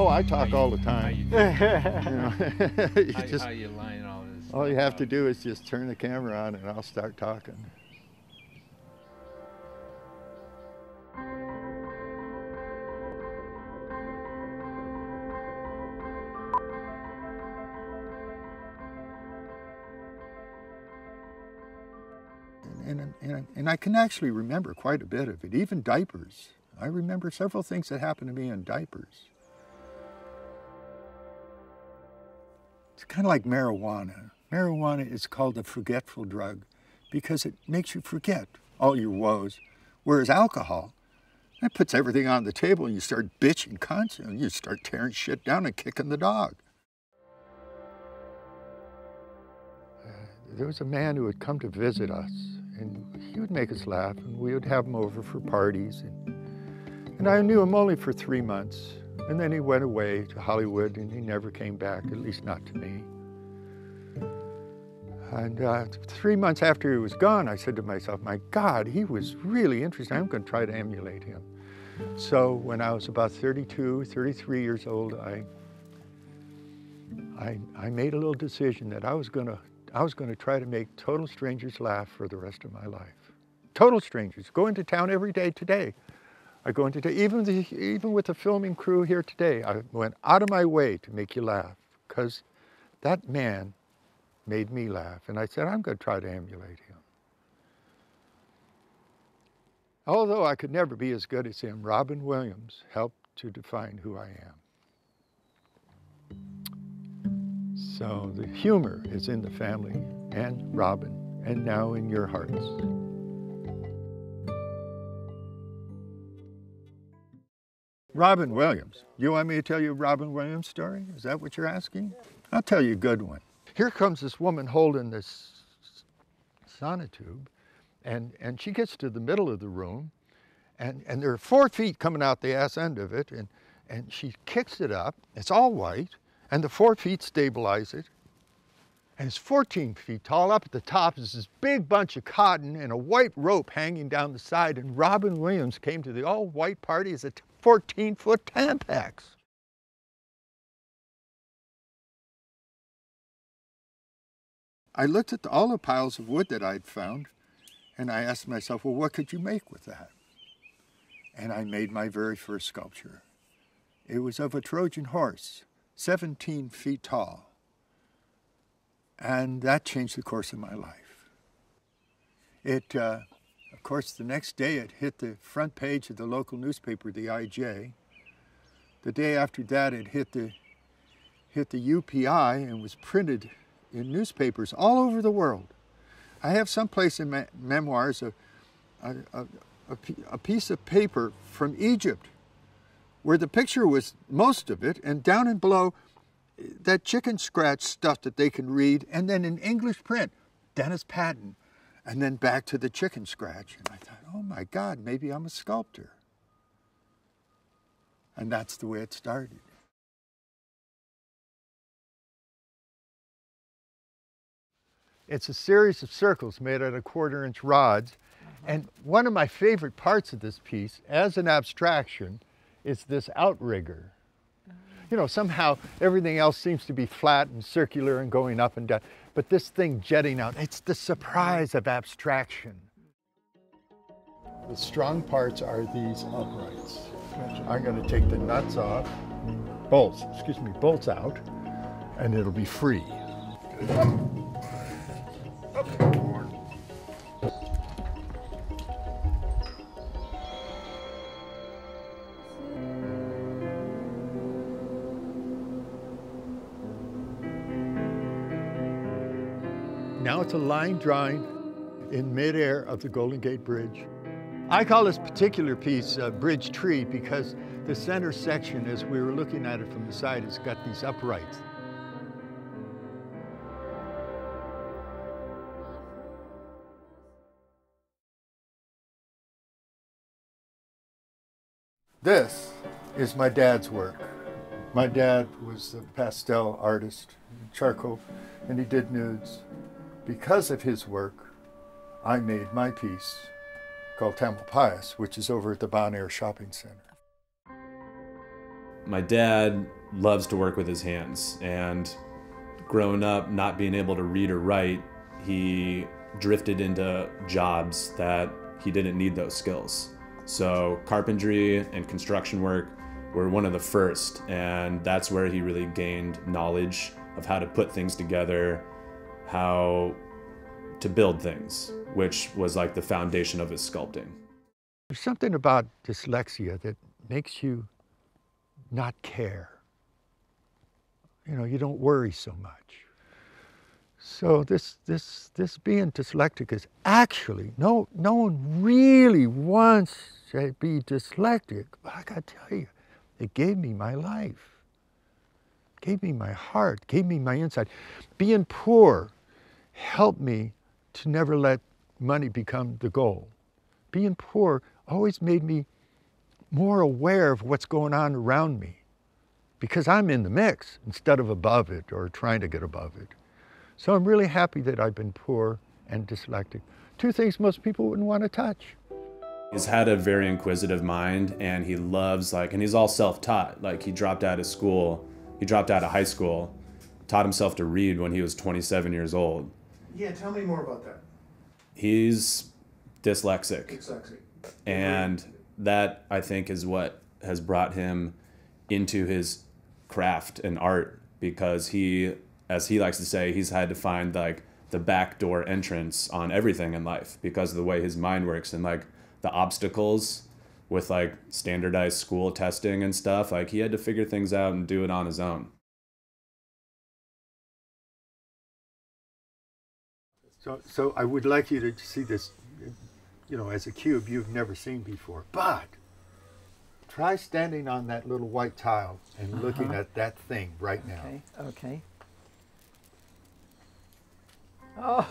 Oh, I talk all the time. You know, how you line all this? All you have to do is just turn the camera on and I'll start talking. And I can actually remember quite a bit of it, even diapers. I remember several things that happened to me in diapers. It's kind of like marijuana. Marijuana is called a forgetful drug because it makes you forget all your woes. Whereas alcohol, that puts everything on the table and you start bitching constantly. You start tearing shit down and kicking the dog. There was a man who would come to visit us, and he would make us laugh, and we would have him over for parties. And I knew him only for 3 months, and then he went away to Hollywood, and he never came back, at least not to me. And 3 months after he was gone, I said to myself, my God, he was really interesting. I'm going to try to emulate him. So when I was about 32, 33 years old, I made a little decision that I was going to try to make total strangers laugh for the rest of my life. Total strangers. Go into town every day today. I go into even with the filming crew here today, I went out of my way to make you laugh because that man made me laugh. And I said, I'm going to try to emulate him. Although I could never be as good as him, Robin Williams helped to define who I am. So the humor is in the family and Robin, and now in your hearts. Robin Williams. You want me to tell you a Robin Williams story? Is that what you're asking? I'll tell you a good one. Here comes this woman holding this sonotube, and she gets to the middle of the room, and there are 4 feet coming out the ass end of it, and she kicks it up. It's all white. And the 4 feet stabilize it. And it's 14 feet tall. Up at the top is this big bunch of cotton and a white rope hanging down the side. And Robin Williams came to the all-white party as a 14-foot Tampax. I looked at all the piles of wood that I'd found, and I asked myself, well, what could you make with that? And I made my very first sculpture. It was of a Trojan horse, 17 feet tall. And that changed the course of my life. Of course, the next day it hit the front page of the local newspaper, the IJ. The day after that, it hit the UPI and was printed in newspapers all over the world. I have someplace in my memoirs a piece of paper from Egypt where the picture was most of it, and down and below, that chicken scratch stuff that they can read, and then in English print, Dennis Patton, and then back to the chicken scratch. And I thought, oh my God, maybe I'm a sculptor. And that's the way it started. It's a series of circles made out of 1/4-inch rods. And one of my favorite parts of this piece, as an abstraction, is this outrigger. You know, somehow everything else seems to be flat and circular and going up and down, but this thing jetting out, it's the surprise of abstraction. The strong parts are these uprights. I'm going to take the nuts off, bolts out, and it'll be free. Now it's a line drawing in midair of the Golden Gate Bridge. I call this particular piece Bridge Tree because the center section, as we were looking at it from the side, has got these uprights. This is my dad's work. My dad was a pastel artist, charcoal, and he did nudes. Because of his work, I made my piece called Tamalpais, which is over at the Bon Air Shopping Center. my dad loves to work with his hands, and growing up not being able to read or write, he drifted into jobs that he didn't need those skills. So carpentry and construction work were one of the first, and that's where he really gained knowledge of how to put things together, how to build things, which was like the foundation of his sculpting. There's something about dyslexia that makes you not care. You know, you don't worry so much. So this being dyslexic is actually, no one really wants to be dyslexic, but I gotta tell you, it gave me my life, gave me my heart, gave me my insight. Being poor helped me to never let money become the goal. Being poor always made me more aware of what's going on around me, because I'm in the mix instead of above it or trying to get above it. So I'm really happy that I've been poor and dyslexic. Two things most people wouldn't want to touch. He's had a very inquisitive mind, and he loves, and he's all self-taught. Like, he dropped out of school, he dropped out of high school, taught himself to read when he was 27 years old. Yeah, tell me more about that. He's dyslexic. Dyslexic. And that, I think, is what has brought him into his craft and art, because he, as he likes to say, he's had to find the backdoor entrance on everything in life because of the way his mind works, and the obstacles with standardized school testing and stuff. He had to figure things out and do it on his own. So I would like you to see this, you know, as a cube you've never seen before. But try standing on that little white tile and looking at that thing right now. Okay. Oh.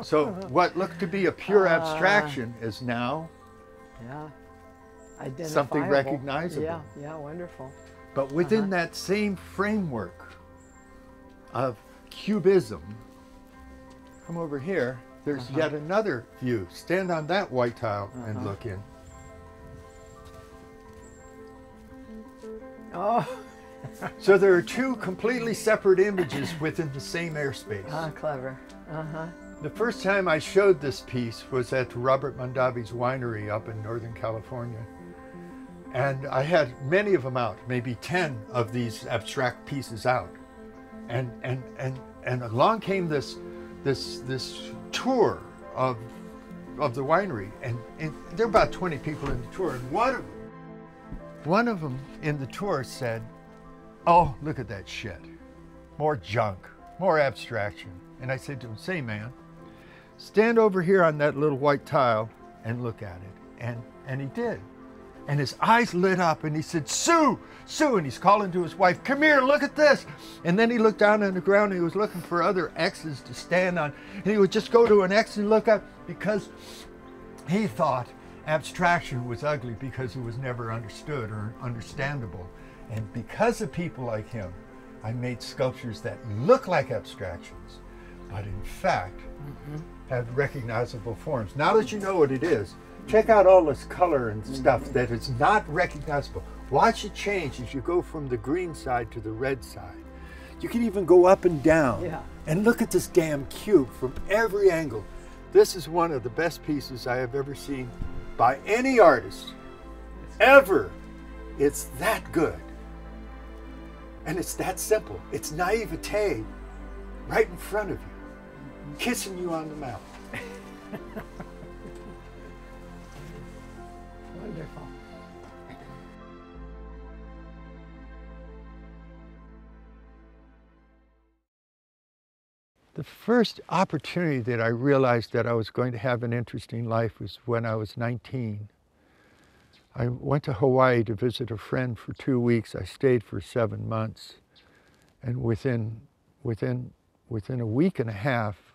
So what looked to be a pure abstraction is now something recognizable. Yeah, wonderful. But within that same framework of cubism, come over here, there's yet another view. Stand on that white tile and look in. Oh. So there are two completely separate images within the same airspace. Ah, clever. The first time I showed this piece was at Robert Mondavi's winery up in Northern California. And I had many of them out, maybe 10 of these abstract pieces out. And along came this tour of the winery, and there were about 20 people in the tour, and one of them in the tour said, "Oh, look at that shit. More junk, more abstraction." And I said to him, "Say, man, stand over here on that little white tile and look at it." And he did. And his eyes lit up, and he said, "Sue, Sue," and he's calling to his wife, "Come here, look at this." And then he looked down on the ground, and he was looking for other X's to stand on. And he would just go to an X and look up, because he thought abstraction was ugly because it was never understood or understandable. And because of people like him, I made sculptures that look like abstractions, but in fact have recognizable forms. Now that you know what it is, check out all this color and stuff that is not recognizable. Watch it change as you go from the green side to the red side. You can even go up and down. Yeah. And look at this damn cube from every angle. This is one of the best pieces I have ever seen by any artist, ever. It's that good. And it's that simple. It's naivete right in front of you, kissing you on the mouth. Wonderful. The first opportunity that I realized that I was going to have an interesting life was when I was 19. I went to Hawaii to visit a friend for 2 weeks. I stayed for 7 months. And within a week and a half,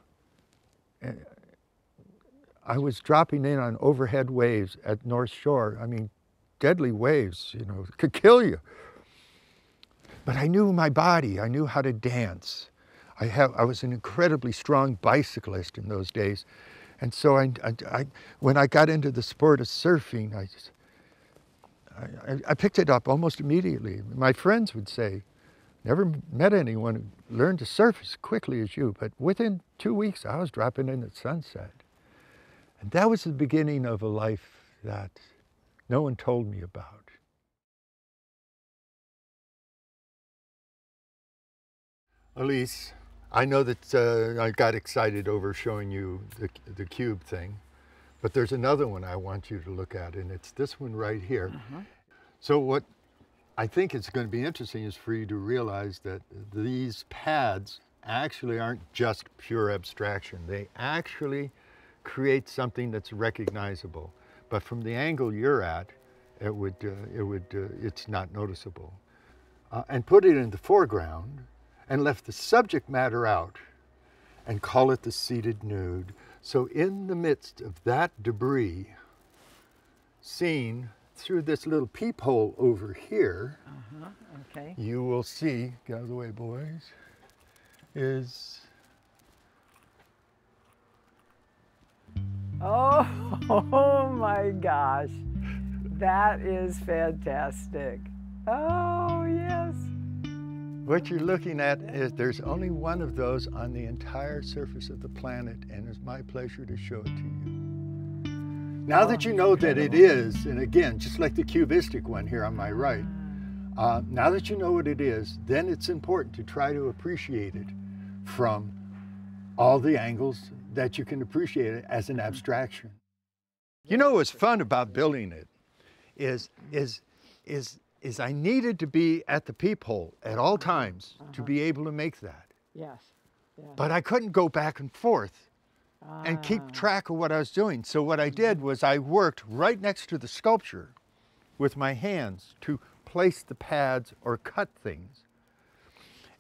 I was dropping in on overhead waves at North Shore. I mean, deadly waves, you know, could kill you. But I knew my body. I knew how to dance. I was an incredibly strong bicyclist in those days. And so when I got into the sport of surfing, I picked it up almost immediately. My friends would say, never met anyone who learned to surf as quickly as you, but within 2 weeks I was dropping in at sunset. And that was the beginning of a life that no one told me about. Elise, I know that I got excited over showing you the cube thing, but there's another one I want you to look at, and it's this one right here. So what I think is going to be interesting is for you to realize that these pads actually aren't just pure abstraction. They actually create something that's recognizable, but from the angle you're at, it's not noticeable. And put it in the foreground and left the subject matter out and call it the seated nude. So in the midst of that debris, seen through this little peephole over here, Okay. you will see, get out of the way, boys, is Oh my gosh. That is fantastic. Oh, yes. what you're looking at is there's only one of those on the entire surface of the planet, and it's my pleasure to show it to you. Now that you know that it is, and again, just like the cubistic one here on my right, now that you know what it is, then it's important to try to appreciate it from all the angles that you can appreciate it as an abstraction. You know what's fun about building it is I needed to be at the peephole at all times to be able to make that. Yes. Yeah. But I couldn't go back and forth and keep track of what I was doing. So what I did was I worked right next to the sculpture with my hands to place the pads or cut things.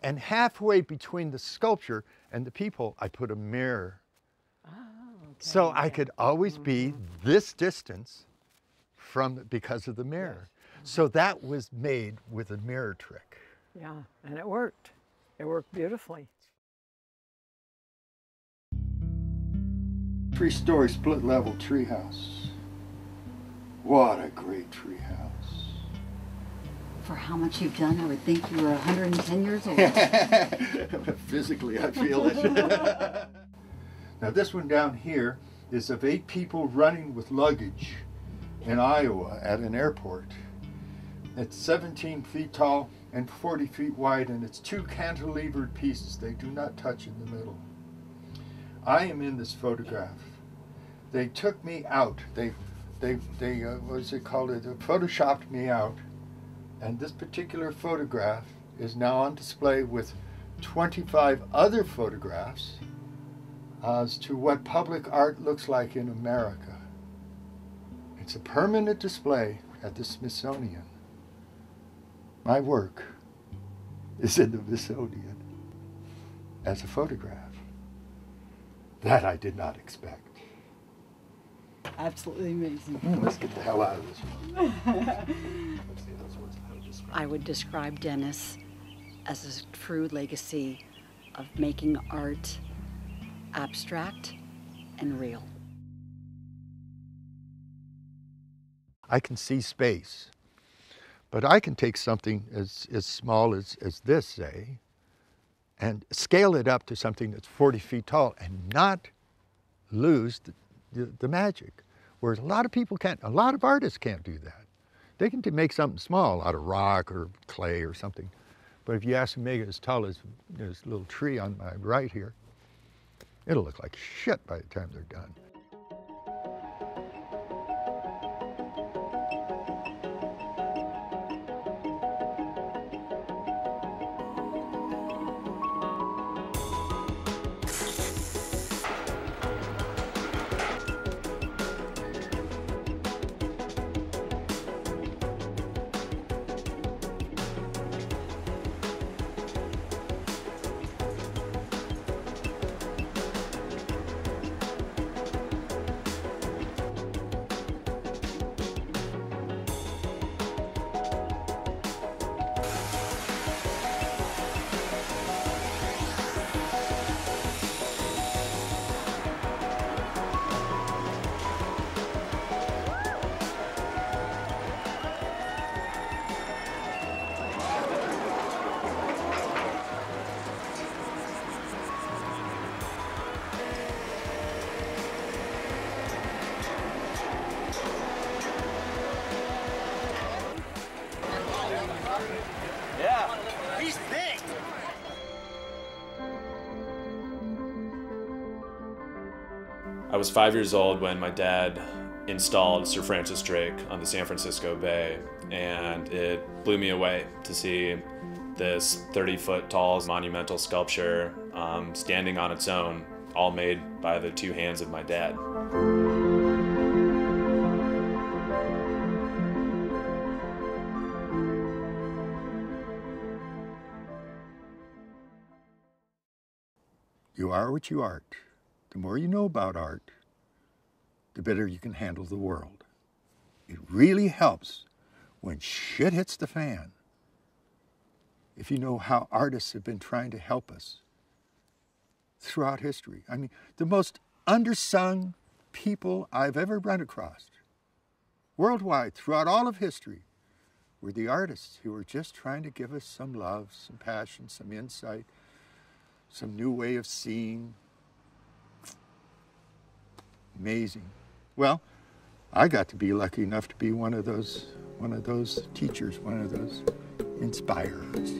And halfway between the sculpture and the peephole, I put a mirror. So I could always be this distance because of the mirror. Yes. So that was made with a mirror trick. Yeah, and it worked. It worked beautifully. 3-story split level treehouse. What a great treehouse. For how much you've done, I would think you were 110 years old. Physically, I feel it. Now this one down here is of 8 people running with luggage in Iowa at an airport. It's 17 feet tall and 40 feet wide, and it's 2 cantilevered pieces. They do not touch in the middle. I am in this photograph. They took me out. They what's it called? They photoshopped me out. And this particular photograph is now on display with 25 other photographs as to what public art looks like in America. It's a permanent display at the Smithsonian. My work is in the Smithsonian as a photograph. That I did not expect. Absolutely amazing. Let's get the hell out of this one. I would describe Dennis as a true legacy of making art abstract and real. I can see space, but I can take something as small as this, say, and scale it up to something that's 40 feet tall and not lose the magic. Whereas a lot of people can't, a lot of artists can't do that. They can make something small out of rock or clay or something. But if you ask them to make it as tall as this little tree on my right here, it'll look like shit by the time they're done. He's big. I was 5 years old when my dad installed Sir Francis Drake on the San Francisco Bay, and it blew me away to see this 30-foot tall monumental sculpture standing on its own, all made by the two hands of my dad. You are what you art. The more you know about art, the better you can handle the world. It really helps when shit hits the fan. If you know how artists have been trying to help us throughout history. I mean, the most undersung people I've ever run across, worldwide, throughout all of history, were the artists who were just trying to give us some love, some passion, some insight, some new way of seeing. Amazing. Well, I got to be lucky enough to be one of those teachers, one of those inspirers.